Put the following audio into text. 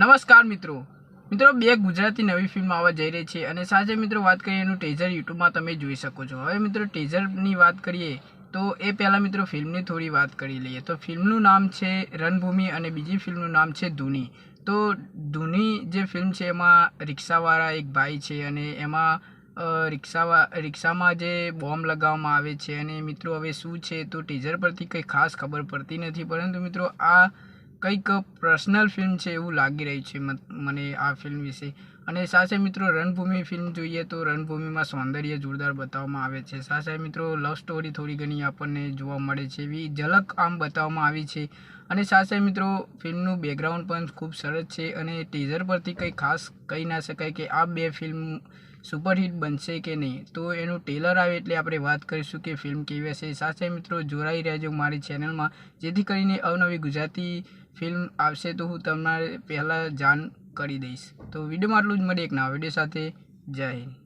નમસ્કાર મિત્રો બે ગુજરાતી નવી ફિલ્મ આવવા જઈ રહી છે અને સાથે મિત્રો વાત કરીએ એનું ટીઝર યુટ્યુબમાં તમે જોઈ શકો છો। હવે મિત્રો ટીઝરની વાત કરીએ તો એ પહેલાં મિત્રો ફિલ્મની થોડી વાત કરી લઈએ। તો ફિલ્મનું નામ છે રણભૂમિ અને બીજી ફિલ્મનું નામ છે ધૂની। તો ધૂની જે ફિલ્મ છે એમાં રિક્ષાવાળા એક ભાઈ છે અને એમાં રિક્ષામાં જે બોમ્બ લગાવવામાં આવે છે અને મિત્રો હવે શું છે તો ટીઝર પરથી કંઈ ખાસ ખબર પડતી નથી, પરંતુ મિત્રો આ કંઈક પર્સનલ ફિલ્મ છે એવું લાગી રહ્યું છે મને આ ફિલ્મ વિશે। અને સાથે મિત્રો રણભૂમિ ફિલ્મ જોઈએ તો રણભૂમિમાં સૌંદર્ય જોરદાર બતાવવામાં આવે છે। સાથે મિત્રો લવ સ્ટોરી થોડી ઘણી આપણને જોવા મળે છે એવી ઝલક આમ બતાવવામાં આવી છે। અને સાથે મિત્રો ફિલ્મનું બેકગ્રાઉન્ડ પણ ખૂબ સરસ છે અને ટીઝર પરથી કંઈ ખાસ કહી ના શકાય કે આ બે ફિલ્મ સુપરહિટ બનશે કે નહીં। તો એનું ટેલર આવે એટલે આપણે વાત કરીશું કે ફિલ્મ કેવી હશે। સાથે મિત્રો જોડાઈ રહેજો મારી ચેનલમાં, જેથી કરીને અવનવી ગુજરાતી ફિલ્મ આવશે તો હું તમારે પહેલાં જાણ કરી દઈશ। તો વિડીયોમાં આટલું જ, મળીએ એક નવા વિડીયો સાથે। જય હિન્દ।